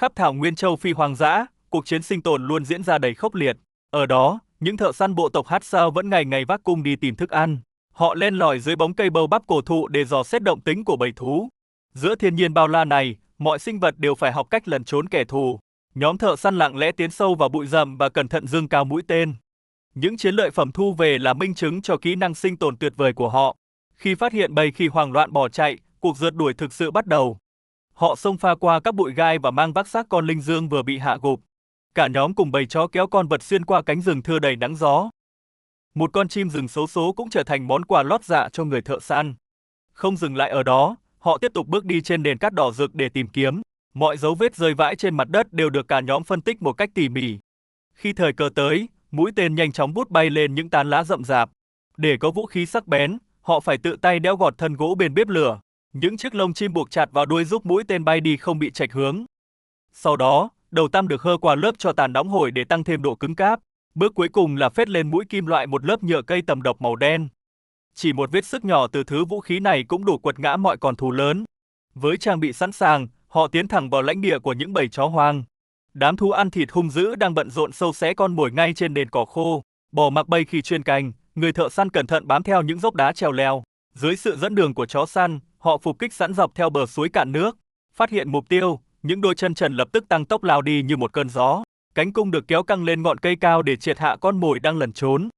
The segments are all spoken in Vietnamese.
Khắp thảo nguyên châu Phi hoang dã, cuộc chiến sinh tồn luôn diễn ra đầy khốc liệt. Ở đó, những thợ săn bộ tộc Hát Sao vẫn ngày ngày vác cung đi tìm thức ăn. Họ len lỏi dưới bóng cây bâu bắp cổ thụ để dò xét động tính của bầy thú. Giữa thiên nhiên bao la này, mọi sinh vật đều phải học cách lẩn trốn kẻ thù. Nhóm thợ săn lặng lẽ tiến sâu vào bụi rậm và cẩn thận giương cao mũi tên. Những chiến lợi phẩm thu về là minh chứng cho kỹ năng sinh tồn tuyệt vời của họ. Khi phát hiện bầy khỉ hoảng loạn bỏ chạy, cuộc rượt đuổi thực sự bắt đầu. Họ xông pha qua các bụi gai và mang vác xác con linh dương vừa bị hạ gục. Cả nhóm cùng bầy chó kéo con vật xuyên qua cánh rừng thưa đầy nắng gió. Một con chim rừng xấu số cũng trở thành món quà lót dạ cho người thợ săn. Không dừng lại ở đó, họ tiếp tục bước đi trên nền cát đỏ rực để tìm kiếm. Mọi dấu vết rơi vãi trên mặt đất đều được cả nhóm phân tích một cách tỉ mỉ. Khi thời cơ tới, mũi tên nhanh chóng vút bay lên những tán lá rậm rạp. Để có vũ khí sắc bén, họ phải tự tay đẽo gọt thân gỗ bên bếp lửa. Những chiếc lông chim buộc chặt vào đuôi giúp mũi tên bay đi không bị chệch hướng. Sau đó, đầu tăm được hơ qua lớp tro tàn nóng hổi để tăng thêm độ cứng cáp. Bước cuối cùng là phết lên mũi kim loại một lớp nhựa cây tầm độc màu đen. Chỉ một vết xước nhỏ từ thứ vũ khí này cũng đủ quật ngã mọi con thú lớn. Với trang bị sẵn sàng, họ tiến thẳng vào lãnh địa của những bầy chó hoang. Đám thú ăn thịt hung dữ đang bận rộn sâu xé con mồi ngay trên nền cỏ khô. Bỏ mặc bầy khi chuyên canh, người thợ săn cẩn thận bám theo những dốc đá trèo leo. Dưới sự dẫn đường của chó săn, họ phục kích sẵn dọc theo bờ suối cạn nước. Phát hiện mục tiêu, những đôi chân trần lập tức tăng tốc lao đi như một cơn gió. Cánh cung được kéo căng lên ngọn cây cao để triệt hạ con mồi đang lẩn trốn.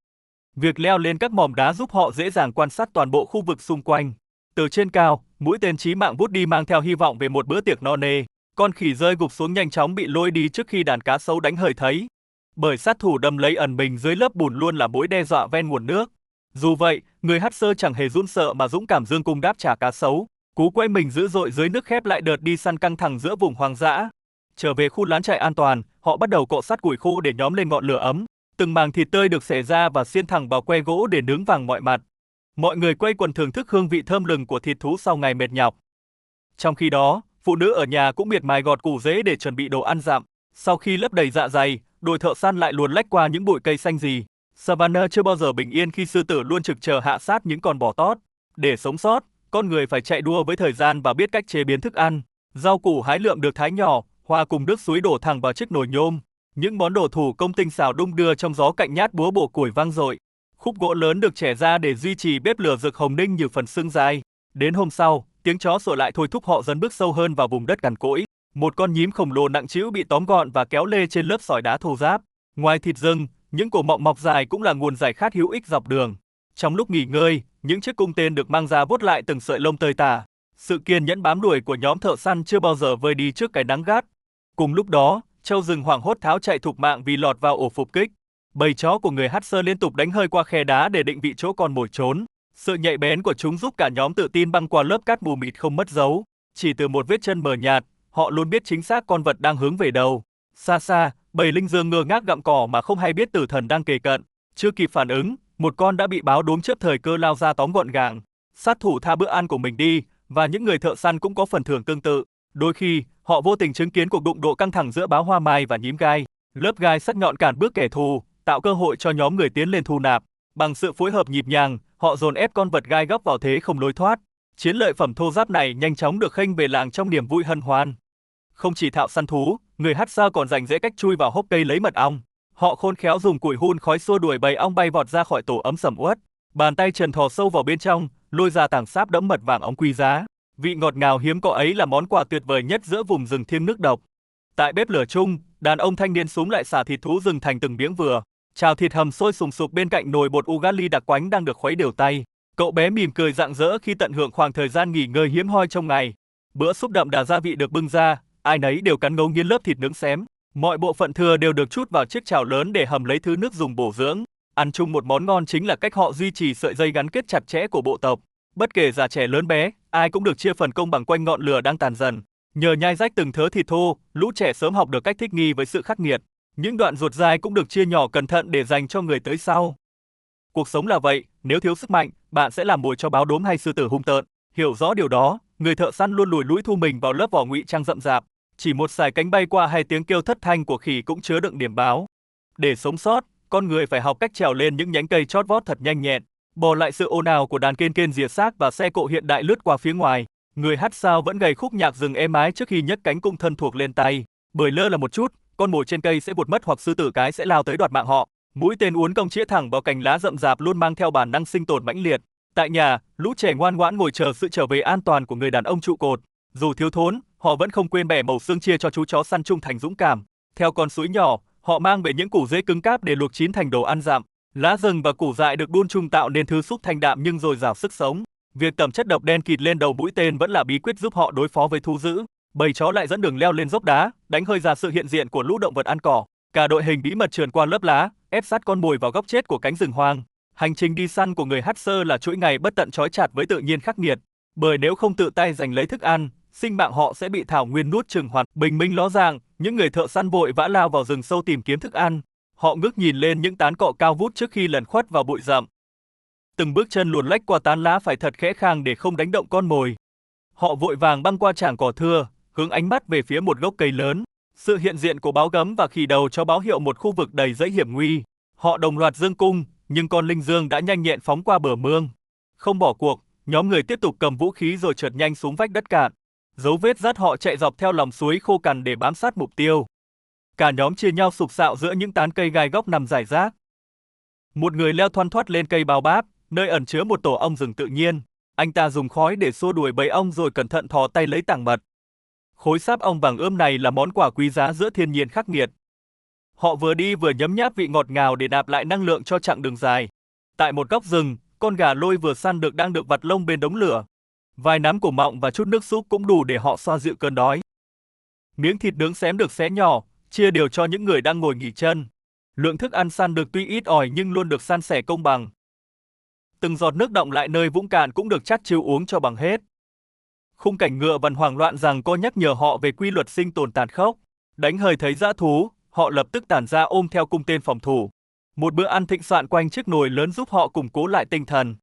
Việc leo lên các mỏm đá giúp họ dễ dàng quan sát toàn bộ khu vực xung quanh. Từ trên cao, mũi tên chí mạng vút đi mang theo hy vọng về một bữa tiệc no nê. Con khỉ rơi gục xuống nhanh chóng bị lôi đi trước khi đàn cá sấu đánh hời thấy. Bởi sát thủ đâm lấy ẩn mình dưới lớp bùn luôn là mối đe dọa ven nguồn nước. Dù vậy, người Hát Sơ chẳng hề run sợ mà dũng cảm dương cung đáp trả cá sấu. Cú quay mình dữ dội dưới nước khép lại đợt đi săn căng thẳng giữa vùng hoang dã. Trở về khu lán trại an toàn, họ bắt đầu cọ sát củi khô để nhóm lên ngọn lửa ấm. Từng màng thịt tươi được xẻ ra và xiên thẳng vào que gỗ để nướng vàng mọi mặt. Mọi người quây quần thưởng thức hương vị thơm lừng của thịt thú sau ngày mệt nhọc. Trong khi đó, phụ nữ ở nhà cũng miệt mài gọt củ rễ để chuẩn bị đồ ăn dặm. Sau khi lấp đầy dạ dày, đội thợ săn lại luồn lách qua những bụi cây xanh rì. Savannah chưa bao giờ bình yên khi sư tử luôn trực chờ hạ sát những con bò tót. Để sống sót, con người phải chạy đua với thời gian và biết cách chế biến thức ăn. Rau củ hái lượm được thái nhỏ, hòa cùng nước suối đổ thẳng vào chiếc nồi nhôm. Những món đồ thủ công tinh xảo đung đưa trong gió cạnh nhát búa bổ củi vang dội. Khúc gỗ lớn được chẻ ra để duy trì bếp lửa rực hồng ninh như phần xương dài. Đến hôm sau, tiếng chó sủa lại thôi thúc họ dần bước sâu hơn vào vùng đất cằn cỗi. Một con nhím khổng lồ nặng trĩu bị tóm gọn và kéo lê trên lớp sỏi đá thô ráp. Ngoài thịt rừng, những cổ mọng mọc dài cũng là nguồn giải khát hữu ích dọc đường. Trong lúc nghỉ ngơi, những chiếc cung tên được mang ra vuốt lại từng sợi lông tơi tả. Sự kiên nhẫn bám đuổi của nhóm thợ săn chưa bao giờ vơi đi trước cái nắng gắt. Cùng lúc đó, trâu rừng hoảng hốt tháo chạy thục mạng vì lọt vào ổ phục kích. Bầy chó của người Hát Sơ liên tục đánh hơi qua khe đá để định vị chỗ con mồi trốn. Sự nhạy bén của chúng giúp cả nhóm tự tin băng qua lớp cát mù mịt không mất dấu. Chỉ từ một vết chân mờ nhạt, họ luôn biết chính xác con vật đang hướng về đâu. Xa xa, bầy linh dương ngơ ngác gặm cỏ mà không hay biết tử thần đang kề cận. Chưa kịp phản ứng, một con đã bị báo đốm chớp thời cơ lao ra tóm gọn gàng. Sát thủ tha bữa ăn của mình đi, và những người thợ săn cũng có phần thưởng tương tự. Đôi khi, họ vô tình chứng kiến cuộc đụng độ căng thẳng giữa báo hoa mai và nhím gai. Lớp gai sắc nhọn cản bước kẻ thù, tạo cơ hội cho nhóm người tiến lên thu nạp. Bằng sự phối hợp nhịp nhàng, họ dồn ép con vật gai góc vào thế không lối thoát. Chiến lợi phẩm thô ráp này nhanh chóng được khênh về làng trong niềm vui hân hoan. Không chỉ thạo săn thú, người Hát Sa còn rành rẽ cách chui vào hốc cây lấy mật ong. Họ khôn khéo dùng củi hun khói xua đuổi bầy ong bay vọt ra khỏi tổ ấm sầm uất. Bàn tay trần thò sâu vào bên trong, lôi ra tảng sáp đẫm mật vàng óng quý giá. Vị ngọt ngào hiếm có ấy là món quà tuyệt vời nhất giữa vùng rừng thiêng nước độc. Tại bếp lửa chung, đàn ông thanh niên xúm lại xả thịt thú rừng thành từng miếng vừa. Chảo thịt hầm sôi sùng sục bên cạnh nồi bột ugali đặc quánh đang được khuấy đều tay. Cậu bé mỉm cười rạng rỡ khi tận hưởng khoảng thời gian nghỉ ngơi hiếm hoi trong ngày. Bữa súp đậm đà gia vị được bưng ra, ai nấy đều cắn ngấu nghiến lớp thịt nướng xém. Mọi bộ phận thừa đều được trút vào chiếc chảo lớn để hầm lấy thứ nước dùng bổ dưỡng. Ăn chung một món ngon chính là cách họ duy trì sợi dây gắn kết chặt chẽ của bộ tộc. Bất kể già trẻ lớn bé, ai cũng được chia phần công bằng quanh ngọn lửa đang tàn dần. Nhờ nhai rách từng thớ thịt thô, lũ trẻ sớm học được cách thích nghi với sự khắc nghiệt. Những đoạn ruột dai cũng được chia nhỏ cẩn thận để dành cho người tới sau. Cuộc sống là vậy, nếu thiếu sức mạnh, bạn sẽ làm mồi cho báo đốm hay sư tử hung tợn. Hiểu rõ điều đó, người thợ săn luôn lùi lũi thu mình vào lớp vỏ ngụy trang rậm rạp. Chỉ một sải cánh bay qua hay tiếng kêu thất thanh của khỉ cũng chứa đựng điểm báo. Để sống sót, con người phải học cách trèo lên những nhánh cây chót vót thật nhanh nhẹn, bỏ lại sự ồn ào của đàn kên kên rìa xác và xe cộ hiện đại lướt qua phía ngoài. Người Hát Sao vẫn gầy khúc nhạc rừng êm ái trước khi nhấc cánh cung thân thuộc lên tay. Bởi lơ là một chút, con mồi trên cây sẽ vụt mất hoặc sư tử cái sẽ lao tới đoạt mạng họ. Mũi tên uốn cong chĩa thẳng vào cành lá rậm rạp luôn mang theo bản năng sinh tồn mãnh liệt. Tại nhà, lũ trẻ ngoan ngoãn ngồi chờ sự trở về an toàn của người đàn ông trụ cột. Dù thiếu thốn, họ vẫn không quên bẻ mẩu xương chia cho chú chó săn trung thành dũng cảm. Theo con suối nhỏ, họ mang về những củ rễ cứng cáp để luộc chín thành đồ ăn dặm. Lá rừng và củ dại được đun chung tạo nên thứ súp thanh đạm nhưng dồi dào sức sống. Việc tẩm chất độc đen kịt lên đầu mũi tên vẫn là bí quyết giúp họ đối phó với thú dữ. Bầy chó lại dẫn đường leo lên dốc đá, đánh hơi ra sự hiện diện của lũ động vật ăn cỏ. Cả đội hình bí mật trườn qua lớp lá, ép sát con mồi vào góc chết của cánh rừng hoang. Hành trình đi săn của người Hatcher là chuỗi ngày bất tận trói chặt với tự nhiên khắc nghiệt. Bởi nếu không tự tay giành lấy thức ăn, sinh mạng họ sẽ bị thảo nguyên nuốt chửng hoàn. Bình minh ló dạng, những người thợ săn vội vã lao vào rừng sâu tìm kiếm thức ăn. Họ ngước nhìn lên những tán cọ cao vút trước khi lẩn khuất vào bụi rậm. Từng bước chân luồn lách qua tán lá phải thật khẽ khàng để không đánh động con mồi. Họ vội vàng băng qua trảng cỏ thưa, hướng ánh mắt về phía một gốc cây lớn. Sự hiện diện của báo gấm và khỉ đầu cho báo hiệu một khu vực đầy rẫy hiểm nguy. Họ đồng loạt giương cung, nhưng con linh dương đã nhanh nhẹn phóng qua bờ mương. Không bỏ cuộc, nhóm người tiếp tục cầm vũ khí rồi trượt nhanh xuống vách đất cạn. Dấu vết dắt họ chạy dọc theo lòng suối khô cằn để bám sát mục tiêu. Cả nhóm chia nhau sục sạo giữa những tán cây gai góc nằm rải rác. Một người leo thoăn thoắt lên cây bao báp, nơi ẩn chứa một tổ ong rừng tự nhiên. Anh ta dùng khói để xua đuổi bầy ong rồi cẩn thận thò tay lấy tảng mật. Khối sáp ong vàng ươm này là món quà quý giá giữa thiên nhiên khắc nghiệt. Họ vừa đi vừa nhấm nháp vị ngọt ngào để nạp lại năng lượng cho chặng đường dài. Tại một góc rừng, con gà lôi vừa săn được đang được vặt lông bên đống lửa. Vài nắm cổ mọng và chút nước súp cũng đủ để họ xoa dịu cơn đói. Miếng thịt nướng xém được xé nhỏ, chia đều cho những người đang ngồi nghỉ chân. Lượng thức ăn săn được tuy ít ỏi nhưng luôn được san sẻ công bằng. Từng giọt nước đọng lại nơi vũng cạn cũng được chắt chiu uống cho bằng hết. Khung cảnh ngựa vằn hoảng loạn rằng co nhắc nhở họ về quy luật sinh tồn tàn khốc. Đánh hời thấy dã thú, họ lập tức tản ra ôm theo cung tên phòng thủ. Một bữa ăn thịnh soạn quanh chiếc nồi lớn giúp họ củng cố lại tinh thần.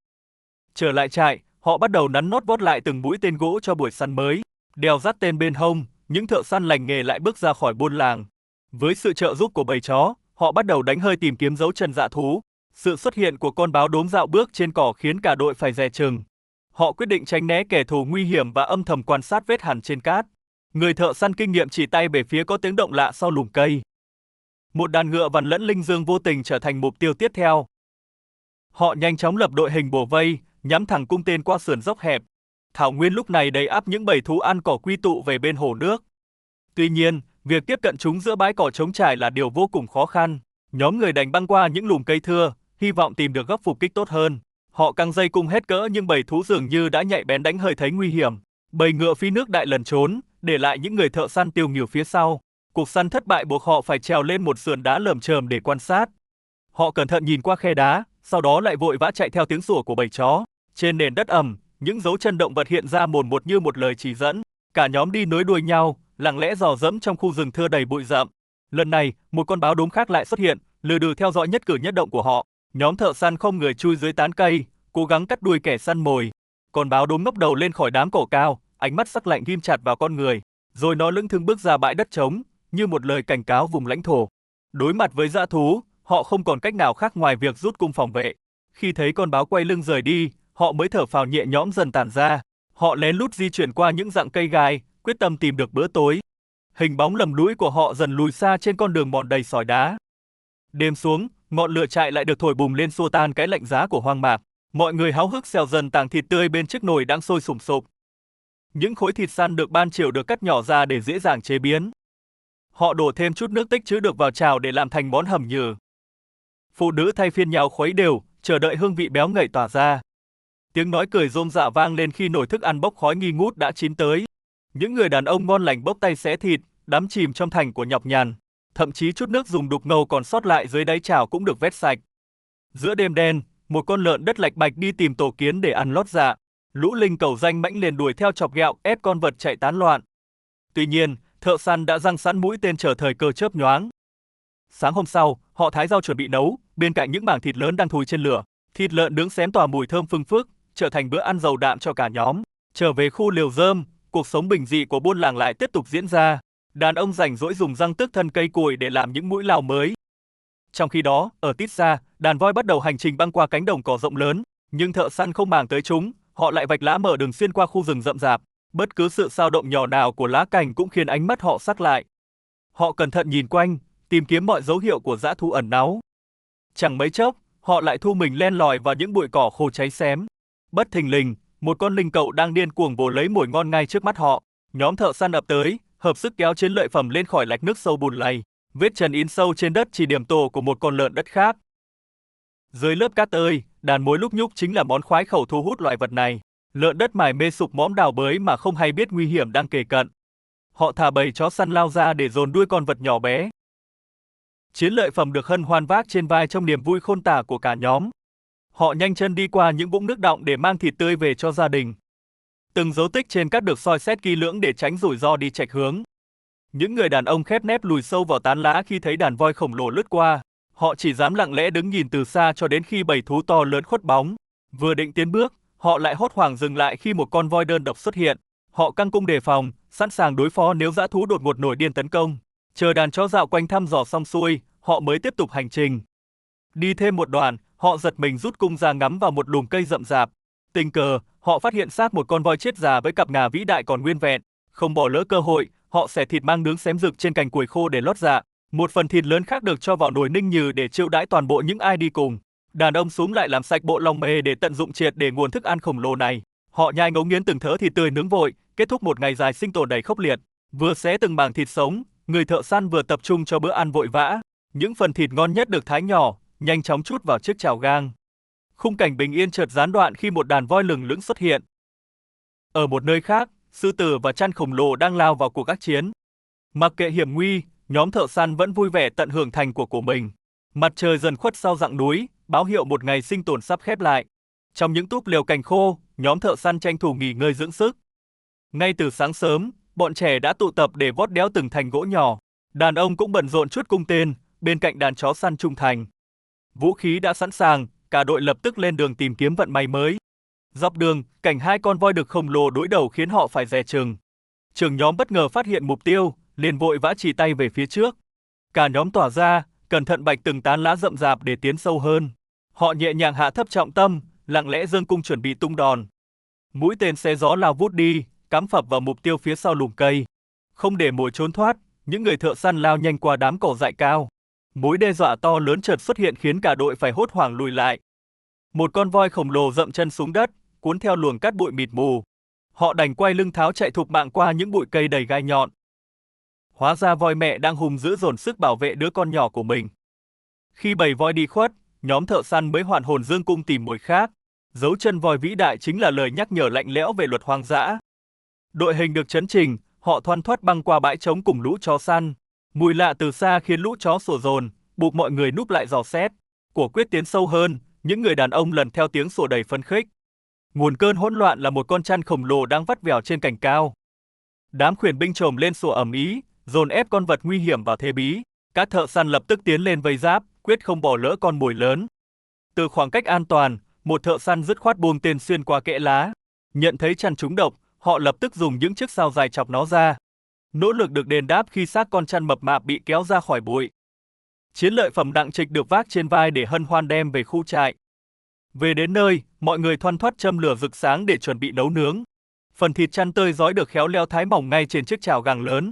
Trở lại trại, họ bắt đầu nắn nót vót lại từng mũi tên gỗ cho buổi săn mới. Đeo dắt tên bên hông, những thợ săn lành nghề lại bước ra khỏi buôn làng. Với sự trợ giúp của bầy chó, họ bắt đầu đánh hơi tìm kiếm dấu chân dã thú. Sự xuất hiện của con báo đốm dạo bước trên cỏ khiến cả đội phải dè chừng. Họ quyết định tránh né kẻ thù nguy hiểm và âm thầm quan sát vết hằn trên cát. Người thợ săn kinh nghiệm chỉ tay về phía có tiếng động lạ sau lùm cây. Một đàn ngựa vằn lẫn linh dương vô tình trở thành mục tiêu tiếp theo. Họ nhanh chóng lập đội hình bổ vây, nhắm thẳng cung tên qua sườn dốc hẹp. Thảo nguyên lúc này đầy ắp những bầy thú ăn cỏ quy tụ về bên hồ nước. Tuy nhiên, việc tiếp cận chúng giữa bãi cỏ trống trải là điều vô cùng khó khăn. Nhóm người đành băng qua những lùm cây thưa, hy vọng tìm được góc phục kích tốt hơn. Họ căng dây cung hết cỡ nhưng bầy thú dường như đã nhạy bén đánh hơi thấy nguy hiểm. Bầy ngựa phi nước đại lẩn trốn, để lại những người thợ săn tiêu nghỉu phía sau. Cuộc săn thất bại buộc họ phải trèo lên một sườn đá lởm chởm để quan sát. Họ cẩn thận nhìn qua khe đá, sau đó lại vội vã chạy theo tiếng sủa của bầy chó. Trên nền đất ẩm, những dấu chân động vật hiện ra mồn một như một lời chỉ dẫn. Cả nhóm đi nối đuôi nhau, lặng lẽ dò dẫm trong khu rừng thưa đầy bụi rậm. Lần này, một con báo đốm khác lại xuất hiện, lừ đừ theo dõi nhất cử nhất động của họ. Nhóm thợ săn không người chui dưới tán cây, cố gắng cắt đuôi kẻ săn mồi. Con báo đốm ngóc đầu lên khỏi đám cỏ cao, ánh mắt sắc lạnh ghim chặt vào con người, rồi nó lững thững bước ra bãi đất trống, như một lời cảnh cáo vùng lãnh thổ. Đối mặt với dã thú, họ không còn cách nào khác ngoài việc rút cung phòng vệ. Khi thấy con báo quay lưng rời đi, họ mới thở phào nhẹ nhõm dần tản ra. Họ lén lút di chuyển qua những rặng cây gai, quyết tâm tìm được bữa tối. Hình bóng lầm lũi của họ dần lùi xa trên con đường mòn đầy sỏi đá. Đêm xuống, ngọn lửa trại lại được thổi bùng lên xua tan cái lạnh giá của hoang mạc. Mọi người háo hức xèo dần tảng thịt tươi bên chiếc nồi đang sôi sùng sục. Những khối thịt săn được ban chiều được cắt nhỏ ra để dễ dàng chế biến. Họ đổ thêm chút nước tích trữ được vào chảo để làm thành món hầm nhừ. Phụ nữ thay phiên nhào khuấy đều, chờ đợi hương vị béo ngậy tỏa ra. Tiếng nói cười rôm rả vang lên khi nồi thức ăn bốc khói nghi ngút đã chín tới. Những người đàn ông ngon lành bốc tay xé thịt, đắm chìm trong thành của nhọc nhằn. Thậm chí chút nước dùng đục ngầu còn sót lại dưới đáy chảo cũng được vét sạch. Giữa đêm đen, một con lợn đất lạch bạch đi tìm tổ kiến để ăn lót dạ. Lũ linh cầu danh mãnh liền đuổi theo chọc ghẹo ép con vật chạy tán loạn. Tuy nhiên, thợ săn đã giăng sẵn mũi tên chờ thời cơ chớp nhoáng. Sáng hôm sau, họ thái rau chuẩn bị nấu, bên cạnh những mảng thịt lớn đang thùi trên lửa. Thịt lợn nướng xém tỏa mùi thơm phưng phức, trở thành bữa ăn giàu đạm cho cả nhóm. Trở về khu liều rơm, cuộc sống bình dị của buôn làng lại tiếp tục diễn ra. Đàn ông rảnh rỗi dùng răng tước thân cây củi để làm những mũi lao mới. Trong khi đó, ở tít xa, đàn voi bắt đầu hành trình băng qua cánh đồng cỏ rộng lớn, nhưng thợ săn không màng tới chúng, họ lại vạch lá mở đường xuyên qua khu rừng rậm rạp. Bất cứ sự dao động nhỏ nào của lá cành cũng khiến ánh mắt họ sắc lại. Họ cẩn thận nhìn quanh, tìm kiếm mọi dấu hiệu của dã thú ẩn náu. Chẳng mấy chốc, họ lại thu mình len lỏi vào những bụi cỏ khô cháy xém. Bất thình lình, một con linh cậu đang điên cuồng vồ lấy mồi ngon ngay trước mắt họ. Nhóm thợ săn ập tới, hợp sức kéo chiến lợi phẩm lên khỏi lạch nước sâu bùn lầy. Vết chân in sâu trên đất chỉ điểm tổ của một con lợn đất khác. Dưới lớp cát tơi, đàn mối lúc nhúc chính là món khoái khẩu thu hút loài vật này. Lợn đất mải mê sục mõm đào bới mà không hay biết nguy hiểm đang kề cận. Họ thả bầy chó săn lao ra để dồn đuôi con vật nhỏ bé. Chiến lợi phẩm được hân hoan vác trên vai trong niềm vui khôn tả của cả nhóm. Họ nhanh chân đi qua những vũng nước đọng để mang thịt tươi về cho gia đình. Từng dấu tích trên cát được soi xét kỹ lưỡng để tránh rủi ro đi chệch hướng. Những người đàn ông khép nép lùi sâu vào tán lá khi thấy đàn voi khổng lồ lướt qua. Họ chỉ dám lặng lẽ đứng nhìn từ xa cho đến khi bầy thú to lớn khuất bóng. Vừa định tiến bước, họ lại hốt hoảng dừng lại khi một con voi đơn độc xuất hiện. Họ căng cung đề phòng, sẵn sàng đối phó nếu dã thú đột ngột nổi điên tấn công. Chờ đàn chó dạo quanh thăm dò xong xuôi, họ mới tiếp tục hành trình. Đi thêm một đoạn, họ giật mình rút cung ra ngắm vào một lùm cây rậm rạp. Tình cờ, họ phát hiện xác một con voi chết già với cặp ngà vĩ đại còn nguyên vẹn. Không bỏ lỡ cơ hội, họ xẻ thịt mang nướng xém rực trên cành củi khô để lót dạ. Một phần thịt lớn khác được cho vào nồi ninh nhừ để chiêu đãi toàn bộ những ai đi cùng. Đàn ông súm lại làm sạch bộ lòng mề để tận dụng triệt để nguồn thức ăn khổng lồ này. Họ nhai ngấu nghiến từng thớ thịt tươi nướng vội, kết thúc một ngày dài sinh tồn đầy khốc liệt. Vừa xé từng mảng thịt sống, người thợ săn vừa tập trung cho bữa ăn vội vã. Những phần thịt ngon nhất được thái nhỏ, nhanh chóng trút vào chiếc chảo gang. Khung cảnh bình yên chợt gián đoạn khi một đàn voi lừng lững xuất hiện. Ở một nơi khác, sư tử và chăn khổng lồ đang lao vào cuộc ác chiến. Mặc kệ hiểm nguy, nhóm thợ săn vẫn vui vẻ tận hưởng thành quả của mình. Mặt trời dần khuất sau dặng núi, báo hiệu một ngày sinh tồn sắp khép lại. Trong những túp lều cành khô, nhóm thợ săn tranh thủ nghỉ ngơi dưỡng sức. Ngay từ sáng sớm, bọn trẻ đã tụ tập để vót đẽo từng thành gỗ nhỏ. Đàn ông cũng bận rộn chuốt cung tên, bên cạnh đàn chó săn trung thành. Vũ khí đã sẵn sàng, cả đội lập tức lên đường tìm kiếm vận may mới. Dọc đường, cảnh hai con voi đực khổng lồ đối đầu khiến họ phải dè chừng. Trưởng nhóm bất ngờ phát hiện mục tiêu, liền vội vã chỉ tay về phía trước. Cả nhóm tỏa ra, cẩn thận bạch từng tán lá rậm rạp để tiến sâu hơn. Họ nhẹ nhàng hạ thấp trọng tâm, lặng lẽ giương cung chuẩn bị tung đòn. Mũi tên xé gió lao vút đi, cắm phập vào mục tiêu phía sau lùm cây. Không để mồi trốn thoát, những người thợ săn lao nhanh qua đám cỏ dại cao. Mối đe dọa to lớn chợt xuất hiện khiến cả đội phải hốt hoảng lùi lại. Một con voi khổng lồ dậm chân xuống đất, cuốn theo luồng cát bụi mịt mù. Họ đành quay lưng tháo chạy thục mạng qua những bụi cây đầy gai nhọn. Hóa ra voi mẹ đang hùng dữ dồn sức bảo vệ đứa con nhỏ của mình. Khi bầy voi đi khuất, nhóm thợ săn mới hoàn hồn dương cung tìm mồi khác. Dấu chân voi vĩ đại chính là lời nhắc nhở lạnh lẽo về luật hoang dã. Đội hình được chấn chỉnh, họ thoăn thoắt băng qua bãi trống cùng lũ chó săn. Mùi lạ từ xa khiến lũ chó sủa dồn, buộc mọi người núp lại dò xét. Quả quyết tiến sâu hơn, những người đàn ông lần theo tiếng sủa đầy phấn khích. Nguồn cơn hỗn loạn là một con chăn khổng lồ đang vắt vẻo trên cành cao. Đám khuyển binh trồm lên sủa ầm ĩ, dồn ép con vật nguy hiểm vào thế bí. Các thợ săn lập tức tiến lên vây giáp, quyết không bỏ lỡ con mồi lớn. Từ khoảng cách an toàn, một thợ săn dứt khoát buông tên xuyên qua kẽ lá. Nhận thấy chăn trúng độc, họ lập tức dùng những chiếc sao dài chọc nó ra. Nỗ lực được đền đáp khi xác con chăn mập mạp bị kéo ra khỏi bụi. Chiến lợi phẩm đặng trịch được vác trên vai để hân hoan đem về khu trại. Về đến nơi, mọi người thoăn thoắt châm lửa rực sáng để chuẩn bị nấu nướng. Phần thịt chăn tơi rói được khéo léo thái mỏng ngay trên chiếc chảo gang lớn.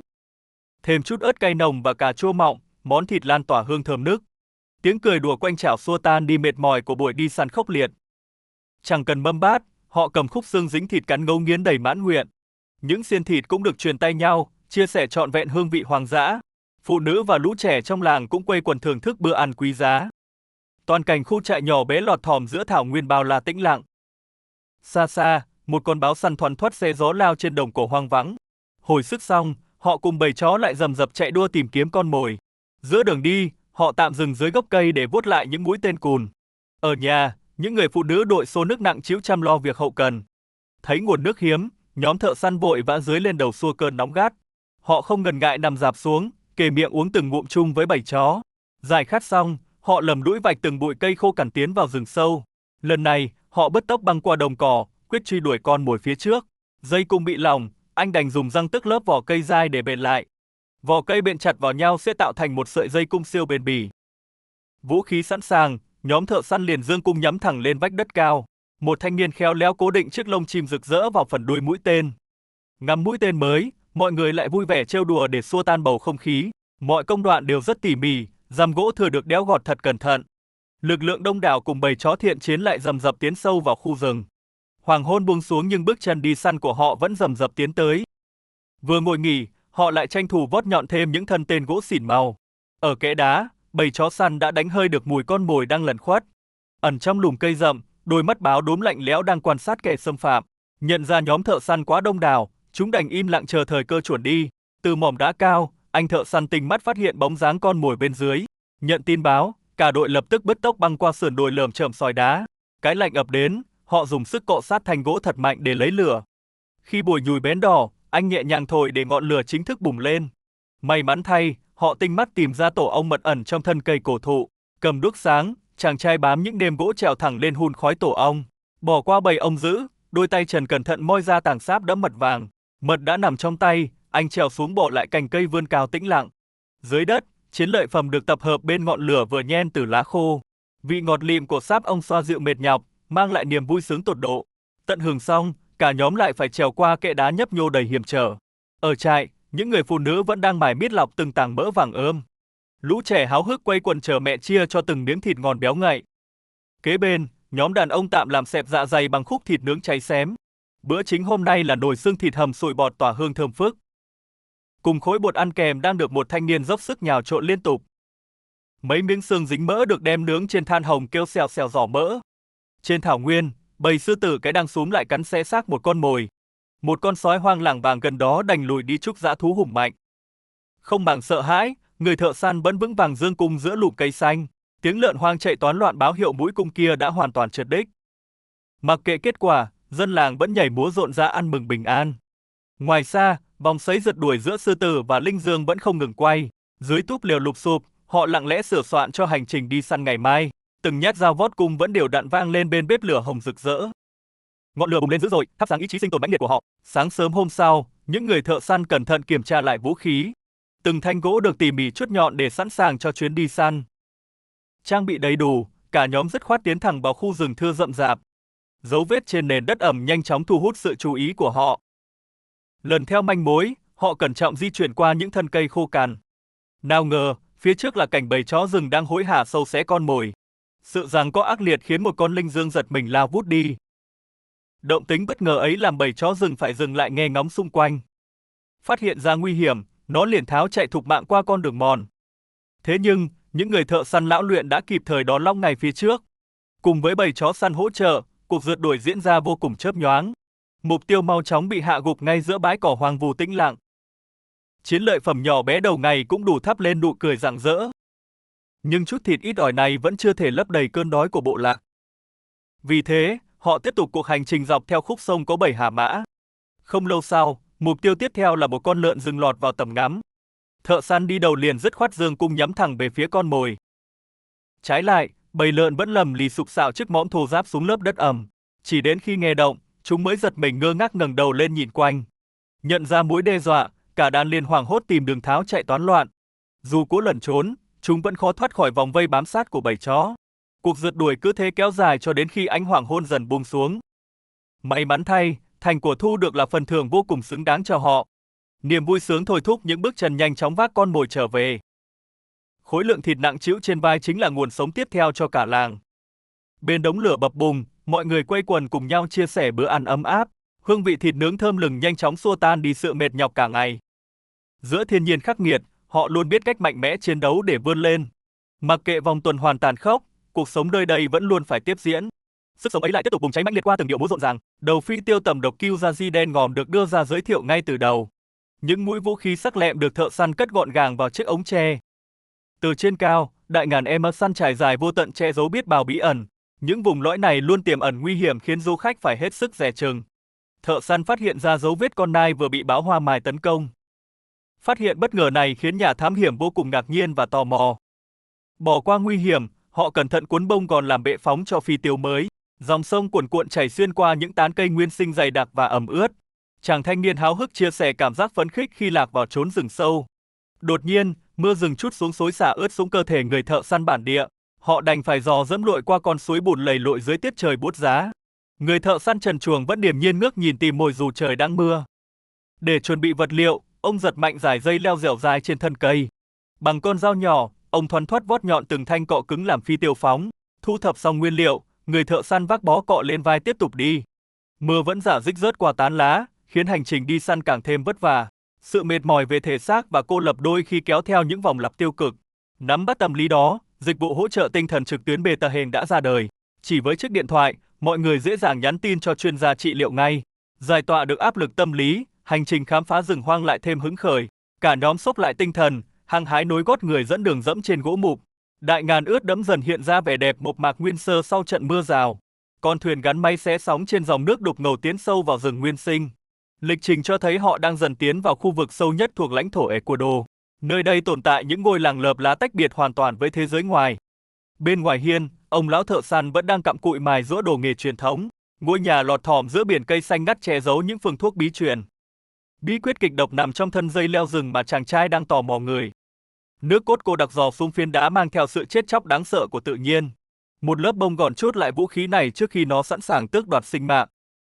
Thêm chút ớt cay nồng và cà chua mọng, món thịt lan tỏa hương thơm nức. Tiếng cười đùa quanh chảo xua tan đi mệt mỏi của buổi đi săn khốc liệt. Chẳng cần mâm bát, họ cầm khúc xương dính thịt cắn ngấu nghiến đầy mãn nguyện. Những xiên thịt cũng được truyền tay nhau, chia sẻ trọn vẹn hương vị hoang dã. Phụ nữ và lũ trẻ trong làng cũng quây quần thưởng thức bữa ăn quý giá. Toàn cảnh khu trại nhỏ bé lọt thỏm giữa thảo nguyên bao la tĩnh lặng. Xa xa, một con báo săn thoăn thoắt xé gió lao trên đồng cỏ hoang vắng. Hồi sức xong, họ cùng bầy chó lại rầm rập chạy đua tìm kiếm con mồi. Giữa đường đi, họ tạm dừng dưới gốc cây để vuốt lại những mũi tên cùn. Ở nhà, những người phụ nữ đội xô nước nặng trĩu chăm lo việc hậu cần. Thấy nguồn nước hiếm, nhóm thợ săn vội vã dưới lên đầu xua cơn nóng gắt. Họ không ngần ngại nằm rạp xuống, kề miệng uống từng ngụm chung với bầy chó. Giải khát xong, họ lầm lũi vạch từng bụi cây khô cằn tiến vào rừng sâu. Lần này, họ bứt tốc băng qua đồng cỏ, quyết truy đuổi con mồi phía trước. Dây cung bị lỏng, anh đành dùng răng tước lớp vỏ cây dai để bền lại. Vỏ cây bện chặt vào nhau sẽ tạo thành một sợi dây cung siêu bền bỉ. Vũ khí sẵn sàng, nhóm thợ săn liền giương cung nhắm thẳng lên vách đất cao. Một thanh niên khéo léo cố định chiếc lông chim rực rỡ vào phần đuôi mũi tên. Ngắm mũi tên mới, mọi người lại vui vẻ trêu đùa để xua tan bầu không khí. Mọi công đoạn đều rất tỉ mỉ, răm gỗ thừa được đẽo gọt thật cẩn thận. Lực lượng đông đảo cùng bầy chó thiện chiến lại rầm rập tiến sâu vào khu rừng. Hoàng hôn buông xuống nhưng bước chân đi săn của họ vẫn rầm rập tiến tới. Vừa ngồi nghỉ, họ lại tranh thủ vót nhọn thêm những thân tên gỗ xỉn màu. Ở kẽ đá, bầy chó săn đã đánh hơi được mùi con mồi đang lẩn khuất. Ẩn trong lùm cây rậm, đôi mắt báo đốm lạnh lẽo đang quan sát kẻ xâm phạm. Nhận ra nhóm thợ săn quá đông đảo, chúng đành im lặng chờ thời cơ chuẩn đi. Từ mỏm đá cao, anh thợ săn tinh mắt phát hiện bóng dáng con mồi bên dưới. Nhận tin báo, cả đội lập tức bứt tốc băng qua sườn đồi lởm chởm sỏi đá. Cái lạnh ập đến, họ dùng sức cọ sát thanh gỗ thật mạnh để lấy lửa. Khi bùi nhùi bén đỏ, anh nhẹ nhàng thổi để ngọn lửa chính thức bùng lên. May mắn thay, họ tinh mắt tìm ra tổ ong mật ẩn trong thân cây cổ thụ. Cầm đuốc sáng, chàng trai bám những nêm gỗ trèo thẳng lên hun khói tổ ong. Bỏ qua bầy ong dữ, đôi tay trần cẩn thận moi ra tảng sáp đẫm mật vàng. Mật đã nằm trong tay, anh trèo xuống bỏ lại cành cây vươn cao tĩnh lặng. Dưới đất, chiến lợi phẩm được tập hợp bên ngọn lửa vừa nhen từ lá khô. Vị ngọt lịm của sáp ong xoa dịu mệt nhọc, mang lại niềm vui sướng tột độ. Tận hưởng xong, cả nhóm lại phải trèo qua kẽ đá nhấp nhô đầy hiểm trở. Ở trại, những người phụ nữ vẫn đang mải miết lọc từng tảng mỡ vàng ươm. Lũ trẻ háo hức quây quần chờ mẹ chia cho từng miếng thịt ngon béo ngậy. Kế bên, nhóm đàn ông tạm làm xẹp dạ dày bằng khúc thịt nướng cháy xém. Bữa chính hôm nay là nồi xương thịt hầm sụi bọt tỏa hương thơm phức. Cùng khối bột ăn kèm đang được một thanh niên dốc sức nhào trộn liên tục. Mấy miếng xương dính mỡ được đem nướng trên than hồng kêu xèo xèo giỏ mỡ. Trên thảo nguyên, bầy sư tử cái đang xúm lại cắn xé xác một con mồi. Một con sói hoang lảng vàng gần đó đành lùi đi trúc dã thú hùng mạnh. Không màng sợ hãi, người thợ săn vẫn vững vàng giương cung giữa lùm cây xanh. Tiếng lợn hoang chạy toán loạn báo hiệu mũi cung kia đã hoàn toàn trượt đích. Mặc kệ kết quả, dân làng vẫn nhảy múa rộn rã ăn mừng bình an. Ngoài xa, vòng xoáy rượt đuổi giữa sư tử và linh dương vẫn không ngừng quay. Dưới túp lều lụp xụp, họ lặng lẽ sửa soạn cho hành trình đi săn ngày mai. Từng nhát dao vót cung vẫn đều đặn vang lên bên bếp lửa hồng rực rỡ. Ngọn lửa bùng lên dữ dội, thắp sáng ý chí sinh tồn mãnh liệt của họ. Sáng sớm hôm sau, những người thợ săn cẩn thận kiểm tra lại vũ khí. Từng thanh gỗ được tỉ mỉ chuốt nhọn để sẵn sàng cho chuyến đi săn. Trang bị đầy đủ, cả nhóm dứt khoát tiến thẳng vào khu rừng thưa rậm rạp. Dấu vết trên nền đất ẩm nhanh chóng thu hút sự chú ý của họ. Lần theo manh mối, họ cẩn trọng di chuyển qua những thân cây khô cằn. Nào ngờ, phía trước là cảnh bầy chó rừng đang hối hả sâu xé con mồi. Sự giằng co ác liệt khiến một con linh dương giật mình lao vút đi. Động tĩnh bất ngờ ấy làm bầy chó rừng phải dừng lại nghe ngóng xung quanh. Phát hiện ra nguy hiểm, nó liền tháo chạy thục mạng qua con đường mòn. Thế nhưng, những người thợ săn lão luyện đã kịp thời đón long ngày phía trước. Cùng với bầy chó săn hỗ trợ, cuộc rượt đuổi diễn ra vô cùng chớp nhoáng. Mục tiêu mau chóng bị hạ gục ngay giữa bãi cỏ hoang vu tĩnh lặng. Chiến lợi phẩm nhỏ bé đầu ngày cũng đủ thắp lên nụ cười rạng rỡ. Nhưng chút thịt ít ỏi này vẫn chưa thể lấp đầy cơn đói của bộ lạc. Vì thế, họ tiếp tục cuộc hành trình dọc theo khúc sông có 7 hà mã. Không lâu sau, mục tiêu tiếp theo là một con lợn rừng lọt vào tầm ngắm. Thợ săn đi đầu liền dứt khoát giương cung nhắm thẳng về phía con mồi. Trái lại, bầy lợn vẫn lầm lì sục sạo trước mõm thô ráp xuống lớp đất ẩm. Chỉ đến khi nghe động, chúng mới giật mình ngơ ngác ngẩng đầu lên nhìn quanh. Nhận ra mối đe dọa, cả đàn liền hoảng hốt tìm đường tháo chạy toán loạn. Dù cố lẩn trốn, chúng vẫn khó thoát khỏi vòng vây bám sát của bầy chó. Cuộc rượt đuổi cứ thế kéo dài cho đến khi ánh hoàng hôn dần buông xuống. May mắn thay, thành của thu được là phần thưởng vô cùng xứng đáng cho họ. Niềm vui sướng thôi thúc những bước chân nhanh chóng vác con mồi trở về. Khối lượng thịt nặng trĩu trên vai chính là nguồn sống tiếp theo cho cả làng. Bên đống lửa bập bùng, mọi người quây quần cùng nhau chia sẻ bữa ăn ấm áp. Hương vị thịt nướng thơm lừng nhanh chóng xua tan đi sự mệt nhọc cả ngày. Giữa thiên nhiên khắc nghiệt, họ luôn biết cách mạnh mẽ chiến đấu để vươn lên. Mặc kệ vòng tuần hoàn tàn khốc, cuộc sống nơi đây vẫn luôn phải tiếp diễn. Sức sống ấy lại tiếp tục bùng cháy mãnh liệt qua từng điệu múa rộn ràng. Đầu phi tiêu tầm độc Kyuzaji đen ngòm được đưa ra giới thiệu ngay từ đầu. Những mũi vũ khí sắc lẹm được thợ săn cất gọn gàng vào chiếc ống tre. Từ trên cao, đại ngàn em săn trải dài vô tận che giấu biết bao bí ẩn. Những vùng lõi này luôn tiềm ẩn nguy hiểm khiến du khách phải hết sức dè chừng. Thợ săn phát hiện ra dấu vết con nai vừa bị báo hoa mai tấn công. Phát hiện bất ngờ này khiến nhà thám hiểm vô cùng ngạc nhiên và tò mò. Bỏ qua nguy hiểm, họ cẩn thận cuốn bông gòn làm bệ phóng cho phi tiêu mới. Dòng sông cuồn cuộn chảy xuyên qua những tán cây nguyên sinh dày đặc và ẩm ướt. Chàng thanh niên háo hức chia sẻ cảm giác phấn khích khi lạc vào chốn rừng sâu. Đột nhiên, mưa rừng trút xuống xối xả ướt sũng cơ thể người thợ săn bản địa. Họ đành phải dò dẫm lội qua con suối bùn lầy lội dưới tiết trời buốt giá. Người thợ săn trần truồng vẫn điềm nhiên ngước nhìn tìm mồi dù trời đang mưa. Để chuẩn bị vật liệu, ông giật mạnh dải dây leo dẻo dài trên thân cây. Bằng con dao nhỏ, ông thoăn thoắt vót nhọn từng thanh cọ cứng làm phi tiêu phóng. Thu thập xong nguyên liệu, người thợ săn vác bó cọ lên vai tiếp tục đi. Mưa vẫn rả rích rớt qua tán lá, khiến hành trình đi săn càng thêm vất vả. Sự mệt mỏi về thể xác và cô lập đôi khi kéo theo những vòng lặp tiêu cực. Nắm bắt tâm lý đó, dịch vụ hỗ trợ tinh thần trực tuyến Beta Hên đã ra đời. Chỉ với chiếc điện thoại, mọi người dễ dàng nhắn tin cho chuyên gia trị liệu ngay. Giải tỏa được áp lực tâm lý, hành trình khám phá rừng hoang lại thêm hứng khởi. Cả nhóm xốc lại tinh thần, hăng hái nối gót người dẫn đường dẫm trên gỗ mục. Đại ngàn ướt đẫm dần hiện ra vẻ đẹp mộc mạc nguyên sơ sau trận mưa rào. Con thuyền gắn máy xé sóng trên dòng nước đục ngầu tiến sâu vào rừng nguyên sinh. Lịch trình cho thấy họ đang dần tiến vào khu vực sâu nhất thuộc lãnh thổ Ecuador. Nơi đây tồn tại những ngôi làng lợp lá tách biệt hoàn toàn với thế giới ngoài. Bên ngoài hiên, ông lão thợ săn vẫn đang cặm cụi mài giũa đồ nghề truyền thống. Ngôi nhà lọt thỏm giữa biển cây xanh ngắt che giấu những phương thuốc bí truyền. Bí quyết kịch độc nằm trong thân dây leo rừng mà chàng trai đang tò mò người. Nước cốt cô đặc dò xuống phiến đá mang theo sự chết chóc đáng sợ của tự nhiên. Một lớp bông gòn chốt lại vũ khí này trước khi nó sẵn sàng tước đoạt sinh mạng.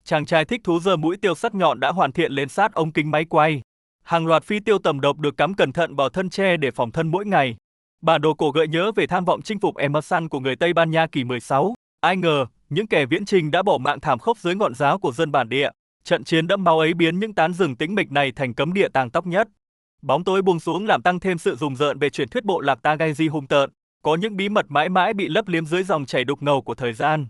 Chàng trai thích thú giơ mũi tiêu sắc nhọn đã hoàn thiện lên sát ống kính máy quay. Hàng loạt phi tiêu tầm độc được cắm cẩn thận vào thân tre để phòng thân mỗi ngày. Bản đồ cổ gợi nhớ về tham vọng chinh phục Emerson của người Tây Ban Nha kỷ 16. Ai ngờ, những kẻ viễn trình đã bỏ mạng thảm khốc dưới ngọn giáo của dân bản địa. Trận chiến đẫm máu ấy biến những tán rừng tĩnh mịch này thành cấm địa tàng tóc nhất. Bóng tối buông xuống làm tăng thêm sự rùng rợn về truyền thuyết bộ lạc Tagazi hung tợn. Có những bí mật mãi mãi bị lấp liếm dưới dòng chảy đục ngầu của thời gian.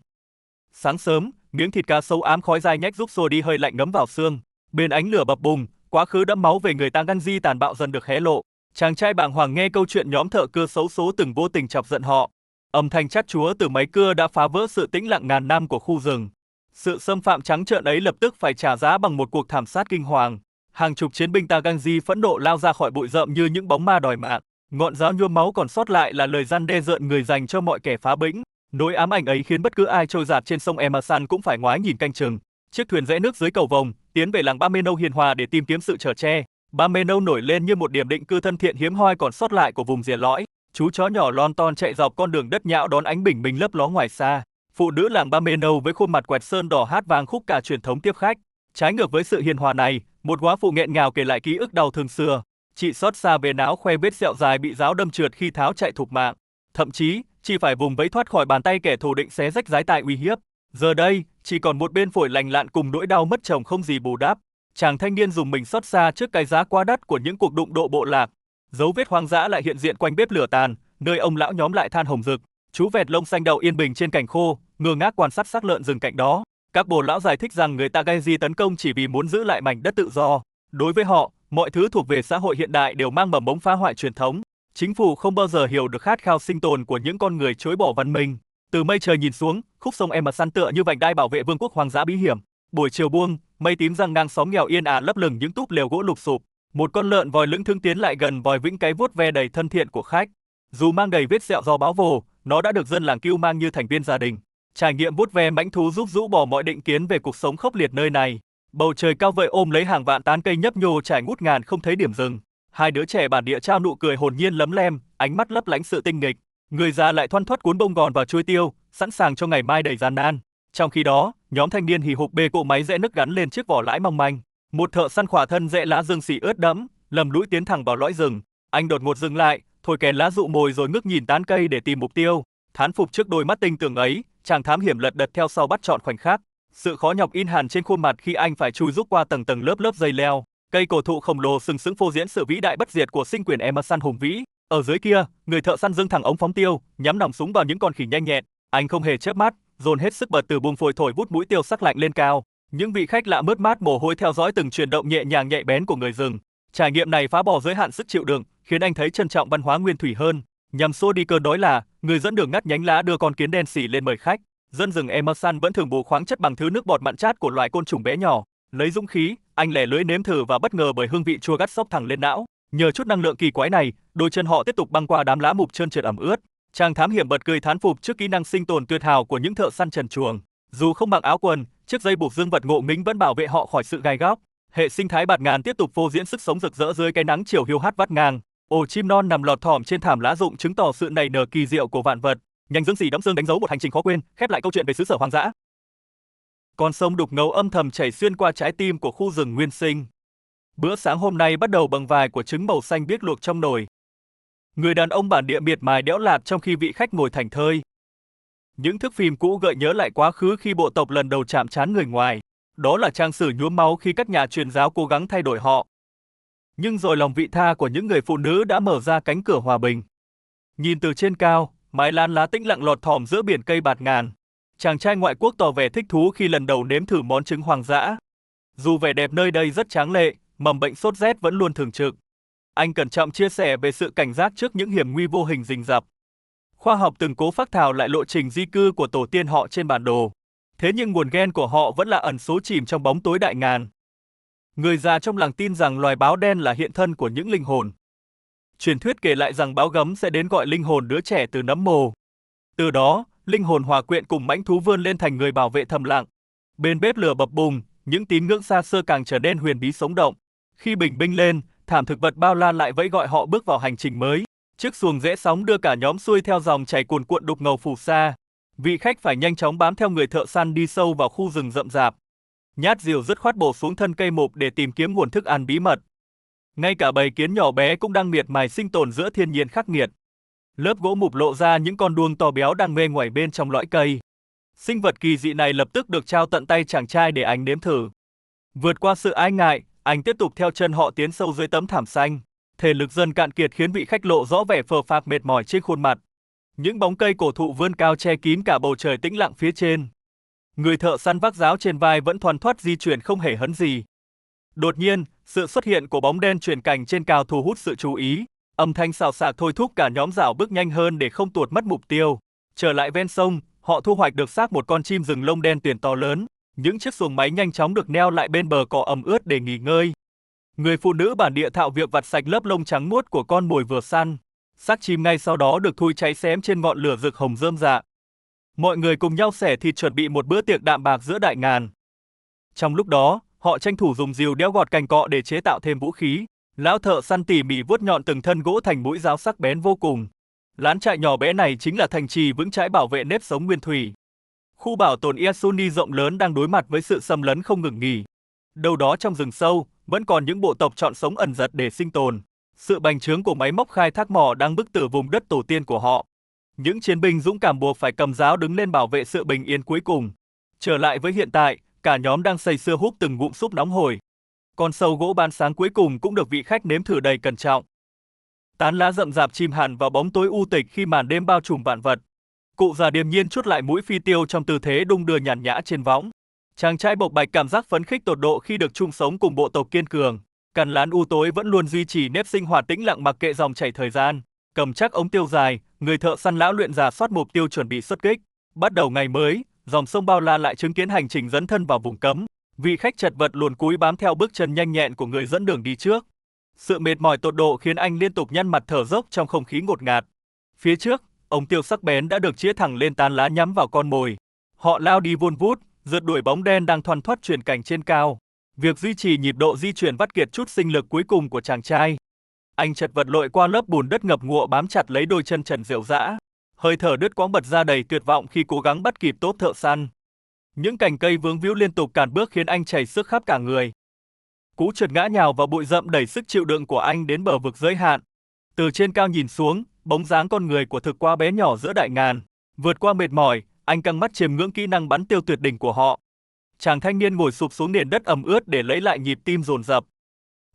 Sáng sớm, miếng thịt cá sấu ám khói dai nhách giúp xua đi hơi lạnh ngấm vào xương. Bên ánh lửa bập bùng, quá khứ đẫm máu về người Tagazi tàn bạo dần được hé lộ. Chàng trai bàng hoàng nghe câu chuyện nhóm thợ cưa xấu số từng vô tình chọc giận họ. Âm thanh chát chúa từ máy cưa đã phá vỡ sự tĩnh lặng ngàn năm của khu rừng. Sự xâm phạm trắng trợn ấy lập tức phải trả giá bằng một cuộc thảm sát kinh hoàng. Hàng chục chiến binh Tagazi phẫn nộ lao ra khỏi bụi rậm như những bóng ma đòi mạng. Ngọn giáo nhuốm máu còn sót lại là lời răn đe rợn người dành cho mọi kẻ phá bĩnh. Nỗi ám ảnh ấy khiến bất cứ ai trôi dạt trên sông Emerson cũng phải ngoái nhìn canh chừng. Chiếc thuyền rẽ nước dưới cầu vồng, tiến về làng Bameno hiền hòa để tìm kiếm sự chở che. Bameno nổi lên như một điểm định cư thân thiện hiếm hoi còn sót lại của vùng rìa lõi. Chú chó nhỏ lon ton chạy dọc con đường đất nhão đón ánh bình minh lấp ló ngoài xa. Phụ nữ làng Bameno với khuôn mặt quẹt sơn đỏ hát vang khúc ca truyền thống tiếp khách. Trái ngược với sự hiền hòa này, một góa phụ nghẹn ngào kể lại ký ức đau thương xưa. Chị xót xa về não khoe vết sẹo dài bị giáo đâm trượt khi tháo chạy thục mạng. Thậm chí, chị phải vùng vẫy thoát khỏi bàn tay kẻ thù định xé rách giái tai uy hiếp. Giờ đây, chỉ còn một bên phổi lành lặn cùng nỗi đau mất chồng không gì bù đắp. Chàng thanh niên dùng mình xót xa trước cái giá quá đắt của những cuộc đụng độ bộ lạc. Dấu vết hoang dã lại hiện diện quanh bếp lửa tàn, nơi ông lão nhóm lại than hồng rực. Chú vẹt lông xanh đầu yên bình trên cành khô, ngơ ngác quan sát xác lợn rừng cạnh đó. Các bồ lão giải thích rằng người Tagazi tấn công chỉ vì muốn giữ lại mảnh đất tự do. Đối với họ, mọi thứ thuộc về xã hội hiện đại đều mang mầm mống phá hoại truyền thống. Chính phủ không bao giờ hiểu được khát khao sinh tồn của những con người chối bỏ văn minh. Từ mây trời nhìn xuống, khúc sông Emerson tựa như vành đai bảo vệ vương quốc hoang dã bí hiểm. Buổi chiều buông, mây tím giăng ngang xóm nghèo yên ả lấp lửng những túp lều gỗ lụp xụp. Một con lợn vòi lững thững tiến lại gần vòi vĩnh cái vuốt ve đầy thân thiện của khách. Dù mang đầy vết sẹo do báo vồ, nó đã được dân làng cưu mang như thành viên gia đình. Trải nghiệm vuốt ve mãnh thú giúp rũ bỏ mọi định kiến về cuộc sống khốc liệt nơi này. Bầu trời cao vời ôm lấy hàng vạn tán cây nhấp nhô trải ngút ngàn không thấy điểm dừng. Hai đứa trẻ bản địa trao nụ cười hồn nhiên lấm lem, ánh mắt lấp lánh sự tinh nghịch. Người già lại thoăn thoắt cuốn bông gòn vào chuôi tiêu, sẵn sàng cho ngày mai đầy gian nan. Trong khi đó, nhóm thanh niên hì hục bê cộ máy rẽ nứt gắn lên chiếc vỏ lãi mong manh. Một thợ săn khỏa thân rẽ lá dương xỉ ướt đẫm, lầm lũi tiến thẳng vào lõi rừng. Anh đột ngột dừng lại, thổi kèn lá dụ mồi rồi ngước nhìn tán cây để tìm mục tiêu. Thán phục trước đôi mắt tinh tường ấy, chàng thám hiểm lật đật theo sau bắt chọn khoảnh khắc. Sự khó nhọc in hằn trên khuôn mặt khi anh phải chui rúc qua tầng tầng lớp lớp dây leo. Cây cổ thụ khổng lồ sừng sững phô diễn sự vĩ đại bất diệt của sinh quyền Emerson hùng vĩ. Ở dưới kia, người thợ săn dâng thẳng ống phóng tiêu, nhắm nòng súng vào những con khỉ nhanh nhẹn. Anh không hề chớp mắt, dồn hết sức bật từ buông phổi thổi vút mũi tiêu sắc lạnh lên cao. Những vị khách lạ mướt mát mồ hôi theo dõi từng chuyển động nhẹ nhàng nhạy bén của người rừng. Trải nghiệm này phá bỏ giới hạn sức chịu đựng, khiến anh thấy trân trọng văn hóa nguyên thủy hơn. Nhằm xua đi cơn đói là, người dẫn đường ngắt nhánh lá đưa con kiến đen xỉ lên mời khách. Dân rừng Emerson vẫn thường bù khoáng chất bằng thứ nước bọt mặn chát của loài côn trùng bé nhỏ. Lấy dũng khí, anh lẻ lưỡi nếm thử và bất ngờ bởi hương vị chua gắt xốc thẳng lên não. Nhờ chút năng lượng kỳ quái này, đôi chân họ tiếp tục băng qua đám lá mục trơn trượt ẩm ướt. Chàng thám hiểm bật cười thán phục trước kỹ năng sinh tồn tuyệt hảo của những thợ săn trần truồng. Dù không mặc áo quần, chiếc dây buộc dương vật ngộ nghĩnh vẫn bảo vệ họ khỏi sự gai góc. Hệ sinh thái bạt ngàn tiếp tục phô diễn sức sống rực rỡ dưới cái nắng chiều hiu hắt vắt ngang. Ổ chim non nằm lọt thỏm trên thảm lá rụng chứng tỏ sự nảy nở kỳ diệu của vạn vật. Nhánh dương xỉ đẫm xương đánh dấu một hành trình khó quên, khép lại câu chuyện về xứ sở hoang dã. Con sông đục ngầu âm thầm chảy xuyên qua trái tim của khu rừng nguyên sinh. Bữa sáng hôm nay bắt đầu bằng vài quả trứng màu xanh biếc luộc trong nồi. Người đàn ông bản địa miệt mài đẽo lạt trong khi vị khách ngồi thảnh thơi. Những thước phim cũ gợi nhớ lại quá khứ khi bộ tộc lần đầu chạm trán người ngoài. Đó là trang sử nhuốm máu khi các nhà truyền giáo cố gắng thay đổi họ. Nhưng rồi lòng vị tha của những người phụ nữ đã mở ra cánh cửa hòa bình. Nhìn từ trên cao, mái lan lá tĩnh lặng lọt thỏm giữa biển cây bạt ngàn. Chàng trai ngoại quốc tỏ vẻ thích thú khi lần đầu nếm thử món trứng hoang dã. Dù vẻ đẹp nơi đây rất tráng lệ, mầm bệnh sốt rét vẫn luôn thường trực. Anh cẩn trọng chia sẻ về sự cảnh giác trước những hiểm nguy vô hình rình rập. Khoa học từng cố phác thảo lại lộ trình di cư của tổ tiên họ trên bản đồ. Thế nhưng nguồn gen của họ vẫn là ẩn số chìm trong bóng tối đại ngàn. Người già trong làng tin rằng loài báo đen là hiện thân của những linh hồn. Truyền thuyết kể lại rằng báo gấm sẽ đến gọi linh hồn đứa trẻ từ nấm mồ. Từ đó, linh hồn hòa quyện cùng mãnh thú vươn lên thành người bảo vệ thầm lặng. Bên bếp lửa bập bùng, những tín ngưỡng xa xưa càng trở nên huyền bí sống động. Khi bình minh lên, thảm thực vật bao la lại vẫy gọi họ bước vào hành trình mới. Chiếc xuồng rẽ sóng đưa cả nhóm xuôi theo dòng chảy cuồn cuộn đục ngầu phù sa. Vị khách phải nhanh chóng bám theo người thợ săn đi sâu vào khu rừng rậm rạp. Nhát rìu dứt khoát bổ xuống thân cây mục để tìm kiếm nguồn thức ăn bí mật. Ngay cả bầy kiến nhỏ bé cũng đang miệt mài sinh tồn giữa thiên nhiên khắc nghiệt. Lớp gỗ mục lộ ra những con đuông to béo đang mê ngoẩy bên trong lõi cây. Sinh vật kỳ dị này lập tức được trao tận tay chàng trai để anh nếm thử. Vượt qua sự ái ngại, anh tiếp tục theo chân họ tiến sâu dưới tấm thảm xanh. Thể lực dần cạn kiệt khiến vị khách lộ rõ vẻ phờ phạc mệt mỏi trên khuôn mặt. Những bóng cây cổ thụ vươn cao che kín cả bầu trời tĩnh lặng phía trên. Người thợ săn vác giáo trên vai vẫn thoăn thoắt di chuyển không hề hấn gì. Đột nhiên, sự xuất hiện của bóng đen chuyển cảnh trên cao thu hút sự chú ý. Âm thanh xào xạc thôi thúc cả nhóm rảo bước nhanh hơn để không tuột mất mục tiêu. Trở lại ven sông, họ thu hoạch được xác một con chim rừng lông đen tuyền to lớn. Những chiếc xuồng máy nhanh chóng được neo lại bên bờ cỏ ẩm ướt để nghỉ ngơi. Người phụ nữ bản địa thạo việc vặt sạch lớp lông trắng muốt của con mồi vừa săn. Xác chim ngay sau đó được thui cháy xém trên ngọn lửa rực hồng rơm rạ. Mọi người cùng nhau xẻ thịt chuẩn bị một bữa tiệc đạm bạc giữa đại ngàn. Trong lúc đó, họ tranh thủ dùng rìu đẽo gọt cành cọ để chế tạo thêm vũ khí. Lão thợ săn tỉ mỉ vuốt nhọn từng thân gỗ thành mũi giáo sắc bén vô cùng. Lán trại nhỏ bé này chính là thành trì vững chãi bảo vệ nếp sống nguyên thủy. Khu bảo tồn Yasuni rộng lớn đang đối mặt với sự xâm lấn không ngừng nghỉ. Đâu đó trong rừng sâu, vẫn còn những bộ tộc chọn sống ẩn giật để sinh tồn. Sự bành trướng của máy móc khai thác mỏ đang bức tử vùng đất tổ tiên của họ. Những chiến binh dũng cảm buộc phải cầm giáo đứng lên bảo vệ sự bình yên cuối cùng. Trở lại với hiện tại, cả nhóm đang say sưa húp từng ngụm súp nóng hổi. Con sâu gỗ ban sáng cuối cùng cũng được vị khách nếm thử đầy cẩn trọng. Tán lá rậm rạp chìm hẳn vào bóng tối u tịch khi màn đêm bao trùm vạn vật. Cụ già điềm nhiên chuốt lại mũi phi tiêu trong tư thế đung đưa nhàn nhã trên võng. Chàng trai bộc bạch cảm giác phấn khích tột độ khi được chung sống cùng bộ tộc kiên cường. Cằn lán u tối vẫn luôn duy trì nếp sinh hoạt tĩnh lặng mặc kệ dòng chảy thời gian. Cầm chắc ống tiêu dài, người thợ săn lão luyện rà soát mục tiêu chuẩn bị xuất kích. Bắt đầu ngày mới, dòng sông bao la lại chứng kiến hành trình dấn thân vào vùng cấm. Vị khách chật vật luồn cúi bám theo bước chân nhanh nhẹn của người dẫn đường đi trước. Sự mệt mỏi tột độ khiến anh liên tục nhăn mặt thở dốc trong không khí ngột ngạt. Phía trước, ống tiêu sắc bén đã được chĩa thẳng lên tán lá nhắm vào con mồi. Họ lao đi vun vút, rượt đuổi bóng đen đang thoăn thoắt chuyển cảnh trên cao. Việc duy trì nhịp độ di chuyển vắt kiệt chút sinh lực cuối cùng của chàng trai. Anh chật vật lội qua lớp bùn đất ngập ngụa bám chặt lấy đôi chân trần rệu rã. Hơi thở đứt quãng bật ra đầy tuyệt vọng khi cố gắng bắt kịp tốp thợ săn. Những cành cây vướng víu liên tục cản bước khiến anh chảy sức khắp cả người. Cú trượt ngã nhào vào bụi rậm đẩy sức chịu đựng của anh đến bờ vực giới hạn. Từ trên cao nhìn xuống, bóng dáng con người của thực quá bé nhỏ giữa đại ngàn. Vượt qua mệt mỏi, anh căng mắt chiêm ngưỡng kỹ năng bắn tiêu tuyệt đỉnh của họ. Chàng thanh niên ngồi sụp xuống nền đất ẩm ướt để lấy lại nhịp tim dồn dập.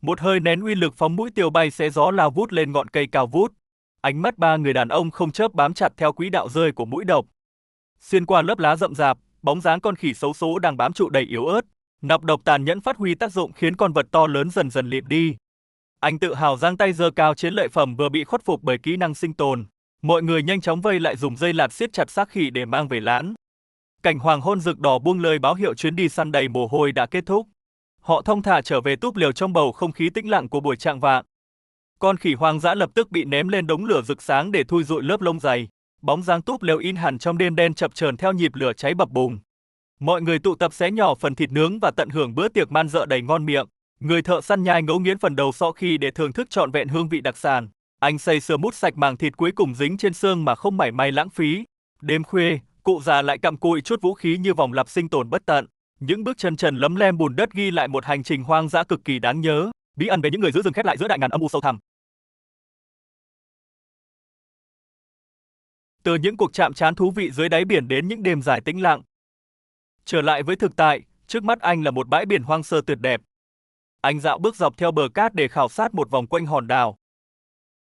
Một hơi nén uy lực phóng mũi tiêu bay xé gió lao vút lên ngọn cây cao vút. Ánh mắt ba người đàn ông không chớp bám chặt theo quỹ đạo rơi của mũi độc. Xuyên qua lớp lá rậm rạp, bóng dáng con khỉ xấu số đang bám trụ đầy yếu ớt. Nọc độc tàn nhẫn phát huy tác dụng khiến con vật to lớn dần dần liệm đi. Anh tự hào giang tay giơ cao chiến lợi phẩm vừa bị khuất phục bởi kỹ năng sinh tồn. Mọi người nhanh chóng vây lại dùng dây lạt siết chặt xác khỉ để mang về lán. Cảnh hoàng hôn rực đỏ buông lời báo hiệu chuyến đi săn đầy mồ hôi đã kết thúc. Họ thong thả trở về túp lều trong bầu không khí tĩnh lặng của buổi trạng vạng. Con khỉ hoang dã lập tức bị ném lên đống lửa rực sáng để thui dụi lớp lông dày. Bóng dáng túp lều in hẳn trong đêm đen chập chờn theo nhịp lửa cháy bập bùng. Mọi người tụ tập xé nhỏ phần thịt nướng và tận hưởng bữa tiệc man dợ đầy ngon miệng. Người thợ săn nhai ngấu nghiến phần đầu sọ khi để thưởng thức trọn vẹn hương vị đặc sản. Anh say sưa mút sạch màng thịt cuối cùng dính trên xương mà không mảy may lãng phí. Đêm khuya, cụ già lại cặm cụi chút vũ khí như vòng lặp sinh tồn bất tận. Những bước chân trần lấm lem bùn đất ghi lại một hành trình hoang dã cực kỳ đáng nhớ. Bí ẩn về những người giữ rừng khép lại giữa đại ngàn âm u sâu thẳm. Từ những cuộc chạm trán thú vị dưới đáy biển đến những đêm dài tĩnh lặng. Trở lại với thực tại, trước mắt anh là một bãi biển hoang sơ tuyệt đẹp. Anh dạo bước dọc theo bờ cát để khảo sát một vòng quanh hòn đảo.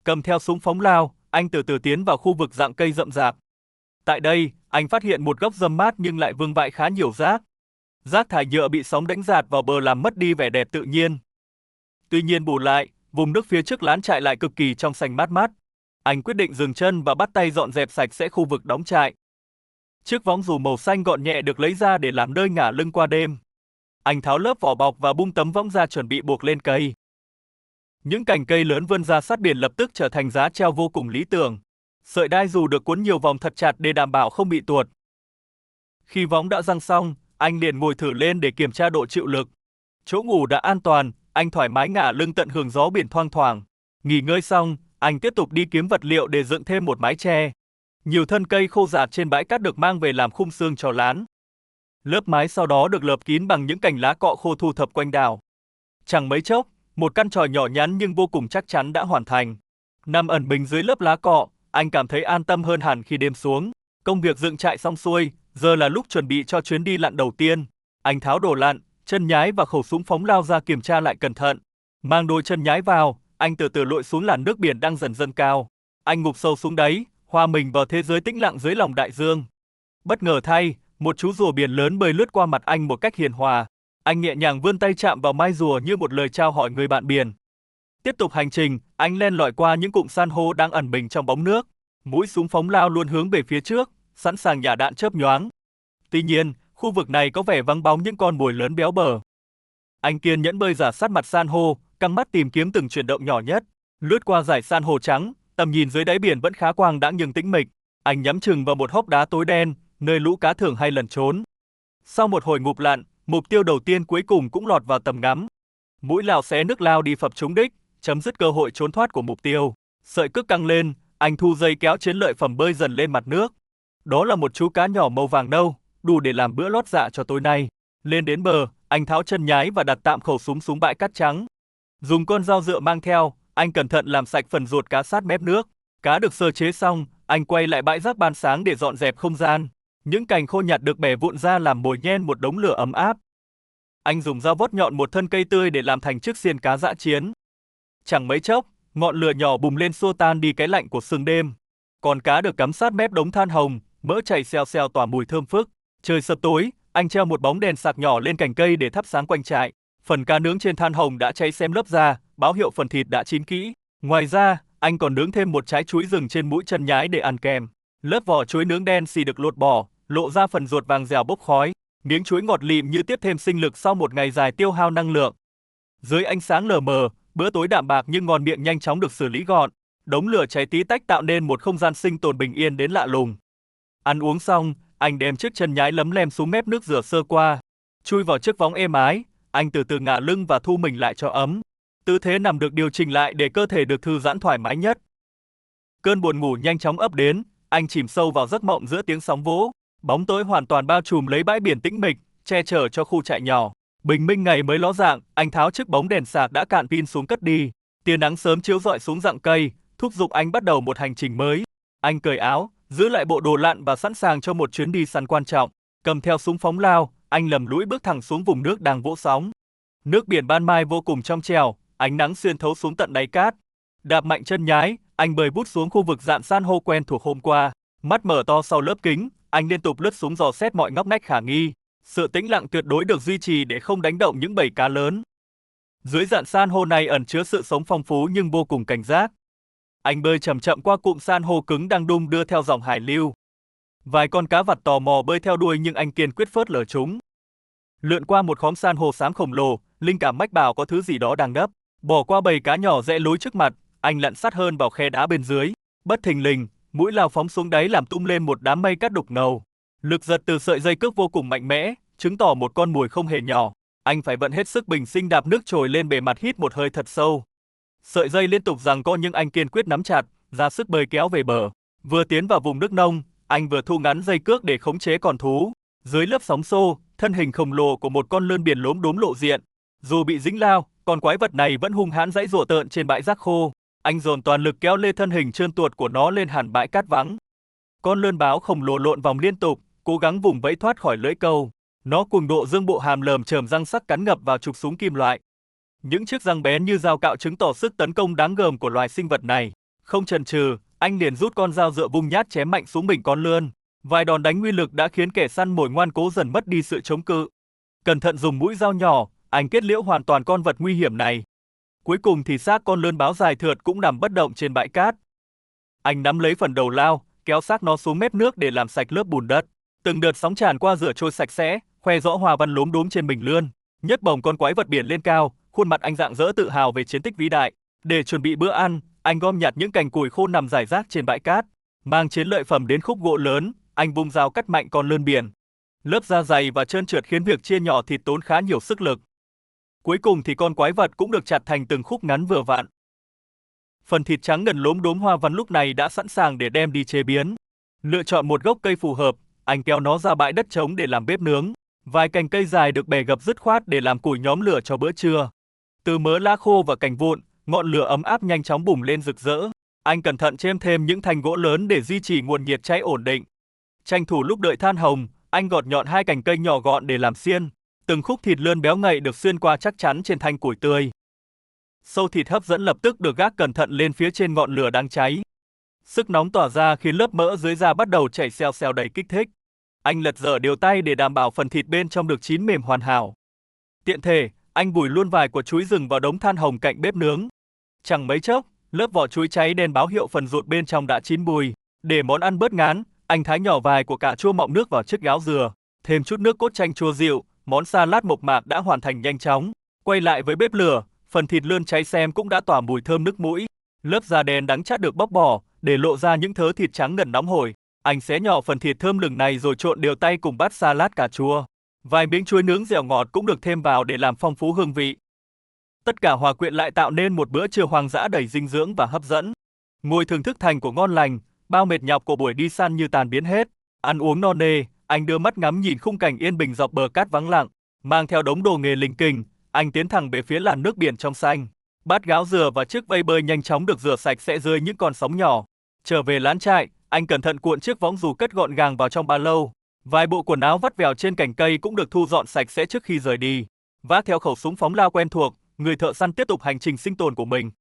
Cầm theo súng phóng lao, anh từ từ tiến vào khu vực rặng cây rậm rạp. Tại đây, anh phát hiện một góc râm mát nhưng lại vương vãi khá nhiều rác. Rác thải nhựa bị sóng đánh dạt vào bờ làm mất đi vẻ đẹp tự nhiên. Tuy nhiên bù lại, vùng nước phía trước lán trại lại cực kỳ trong xanh mát mát. Anh quyết định dừng chân và bắt tay dọn dẹp sạch sẽ khu vực đóng trại. Chiếc võng dù màu xanh gọn nhẹ được lấy ra để làm nơi ngả lưng qua đêm. Anh tháo lớp vỏ bọc và bung tấm võng ra chuẩn bị buộc lên cây. Những cành cây lớn vươn ra sát biển lập tức trở thành giá treo vô cùng lý tưởng. Sợi đai dù được cuốn nhiều vòng thật chặt để đảm bảo không bị tuột. Khi võng đã giăng xong, anh liền ngồi thử lên để kiểm tra độ chịu lực. Chỗ ngủ đã an toàn, anh thoải mái ngả lưng tận hưởng gió biển thoang thoảng. Nghỉ ngơi xong, anh tiếp tục đi kiếm vật liệu để dựng thêm một mái che. Nhiều thân cây khô rạt trên bãi cát được mang về làm khung xương cho lán. Lớp mái sau đó được lợp kín bằng những cành lá cọ khô thu thập quanh đảo. Chẳng mấy chốc, một căn tròi nhỏ nhắn nhưng vô cùng chắc chắn đã hoàn thành. Nằm ẩn mình dưới lớp lá cọ, anh cảm thấy an tâm hơn hẳn khi đêm xuống. Công việc dựng trại xong xuôi, giờ là lúc chuẩn bị cho chuyến đi lặn đầu tiên. Anh tháo đồ lặn, chân nhái và khẩu súng phóng lao ra kiểm tra lại cẩn thận. Mang đôi chân nhái vào, anh từ từ lội xuống làn nước biển đang dần dâng cao. Anh ngụp sâu xuống đáy, hòa mình vào thế giới tĩnh lặng dưới lòng đại dương. Bất ngờ thay, một chú rùa biển lớn bơi lướt qua mặt anh một cách hiền hòa. Anh nhẹ nhàng vươn tay chạm vào mai rùa như một lời chào hỏi người bạn biển. Tiếp tục hành trình, anh len lỏi qua những cụm san hô đang ẩn mình trong bóng nước. Mũi súng phóng lao luôn hướng về phía trước, sẵn sàng nhả đạn chớp nhoáng. Tuy nhiên, khu vực này có vẻ vắng bóng những con mồi lớn béo bở. Anh kiên nhẫn bơi ra sát mặt san hô, căng mắt tìm kiếm từng chuyển động nhỏ nhất. Lướt qua dải san hô trắng, tầm nhìn dưới đáy biển vẫn khá quang đãng nhưng tĩnh mịch. Anh nhắm chừng vào một hốc đá tối đen, nơi lũ cá thường hay lẩn trốn. Sau một hồi ngụp lặn, mục tiêu đầu tiên cuối cùng cũng lọt vào tầm ngắm. Mũi lao xé nước lao đi phập trúng đích, chấm dứt cơ hội trốn thoát của mục tiêu. Sợi cước căng lên, anh thu dây kéo chiến lợi phẩm bơi dần lên mặt nước. Đó là một chú cá nhỏ màu vàng nâu, đủ để làm bữa lót dạ cho tối nay. Lên đến bờ, anh tháo chân nhái và đặt tạm khẩu súng xuống bãi cát trắng. Dùng con dao dựa mang theo, anh cẩn thận làm sạch phần ruột cá sát mép nước. Cá được sơ chế xong, anh quay lại bãi rác ban sáng để dọn dẹp không gian. Những cành khô nhặt được bẻ vụn ra làm mồi nhen một đống lửa ấm áp. Anh dùng dao vót nhọn một thân cây tươi để làm thành chiếc xiên cá dã chiến. Chẳng mấy chốc, ngọn lửa nhỏ bùng lên xua tan đi cái lạnh của sương đêm. Còn cá được cắm sát mép đống than hồng, mỡ chảy xèo xèo tỏa mùi thơm phức. Trời sập tối, anh treo một bóng đèn sạc nhỏ lên cành cây để thắp sáng quanh trại. Phần cá nướng trên than hồng đã cháy xém lớp da, báo hiệu phần thịt đã chín kỹ. Ngoài ra, anh còn nướng thêm một trái chuối rừng trên mũi chân nhái để ăn kèm. Lớp vỏ chuối nướng đen xì được lột bỏ, lộ ra phần ruột vàng dẻo bốc khói. Miếng chuối ngọt lịm như tiếp thêm sinh lực sau một ngày dài tiêu hao năng lượng. Dưới ánh sáng lờ mờ, bữa tối đạm bạc nhưng ngon miệng nhanh chóng được xử lý gọn. Đống lửa cháy tí tách tạo nên một không gian sinh tồn bình yên đến lạ lùng. Ăn uống xong, anh đem chiếc chân nhái lấm lem xuống mép nước rửa sơ qua. Chui vào chiếc võng êm ái, anh từ từ ngả lưng và thu mình lại cho ấm. Tư thế nằm được điều chỉnh lại để cơ thể được thư giãn thoải mái nhất. Cơn buồn ngủ nhanh chóng ập đến, anh chìm sâu vào giấc mộng giữa tiếng sóng vỗ. Bóng tối hoàn toàn bao trùm lấy bãi biển tĩnh mịch, che chở cho khu trại nhỏ. Bình minh ngày mới ló dạng, anh tháo chiếc bóng đèn sạc đã cạn pin xuống cất đi. Tia nắng sớm chiếu rọi xuống rặng cây, thúc giục anh bắt đầu một hành trình mới. Anh cởi áo, giữ lại bộ đồ lặn và sẵn sàng cho một chuyến đi săn quan trọng. Cầm theo súng phóng lao, anh lầm lũi bước thẳng xuống vùng nước đang vỗ sóng. Nước biển ban mai vô cùng trong trẻo, ánh nắng xuyên thấu xuống tận đáy cát. Đạp mạnh chân nhái, anh bơi bút xuống khu vực rạn san hô quen thuộc hôm qua. Mắt mở to sau lớp kính, anh liên tục lướt xuống dò xét mọi ngóc ngách khả nghi. Sự tĩnh lặng tuyệt đối được duy trì để không đánh động những bầy cá lớn. Dưới rạn san hô này ẩn chứa sự sống phong phú nhưng vô cùng cảnh giác. Anh bơi chậm chậm qua cụm san hô cứng đang đung đưa theo dòng hải lưu. Vài con cá vặt tò mò bơi theo đuôi nhưng anh kiên quyết phớt lờ chúng. Lượn qua một khóm san hô xám khổng lồ, linh cảm mách bảo có thứ gì đó đang nấp. Bỏ qua bầy cá nhỏ rẽ lối trước mặt, anh lặn sát hơn vào khe đá bên dưới. Bất thình lình, mũi lao phóng xuống đáy làm tung lên một đám mây cát đục ngầu. Lực giật từ sợi dây cước vô cùng mạnh mẽ, chứng tỏ một con mồi không hề nhỏ. Anh phải vận hết sức bình sinh đạp nước trồi lên bề mặt hít một hơi thật sâu. Sợi dây liên tục giằng co nhưng anh kiên quyết nắm chặt, ra sức bơi kéo về bờ. Vừa tiến vào vùng nước nông, anh vừa thu ngắn dây cước để khống chế con thú. Dưới lớp sóng xô, thân hình khổng lồ của một con lươn biển lốm đốm lộ diện. Dù bị dính lao, con quái vật này vẫn hung hãn giãy giụa tợn trên bãi rác khô. Anh dồn toàn lực kéo lê thân hình trơn tuột của nó lên hẳn bãi cát vắng. Con lươn báo khổng lồ lộn vòng liên tục, cố gắng vùng vẫy thoát khỏi lưỡi câu. Nó cuồng độ dương bộ hàm lởm chởm răng sắc cắn ngập vào trục súng kim loại. Những chiếc răng bén như dao cạo chứng tỏ sức tấn công đáng gờm của loài sinh vật này. Không chần chừ, anh liền rút con dao dựa vung nhát chém mạnh xuống mình con lươn. Vài đòn đánh uy lực đã khiến kẻ săn mồi ngoan cố dần mất đi sự chống cự. Cẩn thận dùng mũi dao nhỏ, anh kết liễu hoàn toàn con vật nguy hiểm này. Cuối cùng thì xác con lươn báo dài thượt cũng nằm bất động trên bãi cát. Anh nắm lấy phần đầu lao, kéo xác nó xuống mép nước để làm sạch lớp bùn đất. Từng đợt sóng tràn qua rửa trôi sạch sẽ, khoe rõ hoa văn lốm đốm trên mình lươn. Nhấc bổng con quái vật biển lên cao, khuôn mặt anh rạng rỡ tự hào về chiến tích vĩ đại. Để chuẩn bị bữa ăn, anh gom nhặt những cành củi khô nằm rải rác trên bãi cát. Mang chiến lợi phẩm đến khúc gỗ lớn, anh vung dao cắt mạnh con lươn biển. Lớp da dày và trơn trượt khiến việc chia nhỏ thịt tốn khá nhiều sức lực. Cuối cùng thì con quái vật cũng được chặt thành từng khúc ngắn vừa vặn. Phần thịt trắng ngần lốm đốm hoa văn lúc này đã sẵn sàng để đem đi chế biến. Lựa chọn một gốc cây phù hợp, anh kéo nó ra bãi đất trống để làm bếp nướng. Vài cành cây dài được bẻ gập dứt khoát để làm củi nhóm lửa cho bữa trưa. Từ mớ lá khô và cành vụn, ngọn lửa ấm áp nhanh chóng bùng lên rực rỡ. Anh cẩn thận chêm thêm những thanh gỗ lớn để duy trì nguồn nhiệt cháy ổn định. Tranh thủ lúc đợi than hồng, anh gọt nhọn hai cành cây nhỏ gọn để làm xiên. Từng khúc thịt lươn béo ngậy được xuyên qua chắc chắn trên thanh củi tươi. Sâu thịt hấp dẫn lập tức được gác cẩn thận lên phía trên ngọn lửa đang cháy. Sức nóng tỏa ra khiến lớp mỡ dưới da bắt đầu chảy xèo xèo đầy kích thích. Anh lật dở đều tay để đảm bảo phần thịt bên trong được chín mềm hoàn hảo. Tiện thể, anh bùi luôn vài quả chuối rừng vào đống than hồng cạnh bếp nướng. Chẳng mấy chốc, lớp vỏ chuối cháy đen báo hiệu phần ruột bên trong đã chín bùi. Để món ăn bớt ngán, anh thái nhỏ vài quả cà chua mọng nước vào chiếc gáo dừa, thêm chút nước cốt chanh chua dịu, món salad mộc mạc đã hoàn thành nhanh chóng. Quay lại với bếp lửa, phần thịt lươn cháy xém cũng đã tỏa mùi thơm nước mũi. Lớp da đen đắng chát được bóc bỏ, để lộ ra những thớ thịt trắng ngần nóng hổi. Anh xé nhỏ phần thịt thơm lừng này rồi trộn đều tay cùng bát salad cà chua. Vài miếng chuối nướng dẻo ngọt cũng được thêm vào để làm phong phú hương vị. Tất cả hòa quyện lại tạo nên một bữa trưa hoang dã đầy dinh dưỡng và hấp dẫn. Ngồi thưởng thức thành của ngon lành, bao mệt nhọc của buổi đi săn như tan biến hết. Ăn uống no nê, anh đưa mắt ngắm nhìn khung cảnh yên bình dọc bờ cát vắng lặng. Mang theo đống đồ nghề lình kình, anh tiến thẳng về phía làn nước biển trong xanh. Bát gáo dừa và chiếc vây bơi nhanh chóng được rửa sạch sẽ rơi những con sóng nhỏ. Trở về lán trại, anh cẩn thận cuộn chiếc võng dù cất gọn gàng vào trong ba lô. Vài bộ quần áo vắt vẻo trên cành cây cũng được thu dọn sạch sẽ trước khi rời đi. Vác theo khẩu súng phóng lao quen thuộc, người thợ săn tiếp tục hành trình sinh tồn của mình.